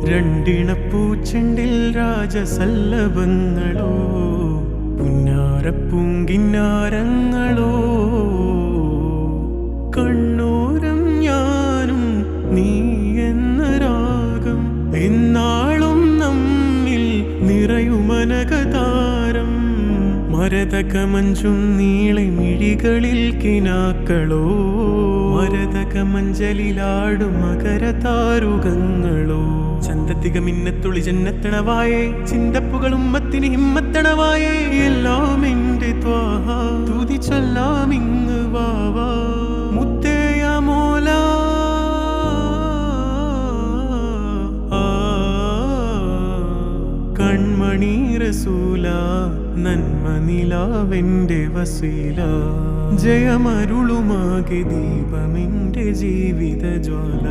രണ്ടിണപ്പൂച്ചെണ്ടിൽ രാജസല്ലഭങ്ങളോ പുന്നാരപ്പൂങ്കിന്നാരങ്ങളോ കണ്ണൂരം ഞാനും നീ എന്ന രാഗം എന്നാളും നമ്മിൽ നിറയുമനകതാരം മരതകമഞ്ചും നീളെ മിഴികളിൽ കിനാക്കളോ മരതകമഞ്ചലിലാടും മകരതാരുകങ്ങളോ ചന്തത്തിക മിന്നത്തുളി ജന്നത്തണവായേ ചിന്തപ്പുകളും മത്തിന് ഹിമ്മത്തണവായേ എല്ലാം എന്റെ ത്വാഹ തുതി ചൊല്ലാം ഇങ്ങ് വാവാ മുത്തേയ മോല കൺമണി റസൂല നന്മ നിലാവെന്റെ വസീല ജയമരുളുമാകെ ദീപമെന്റെ ജീവിത ജ്വാല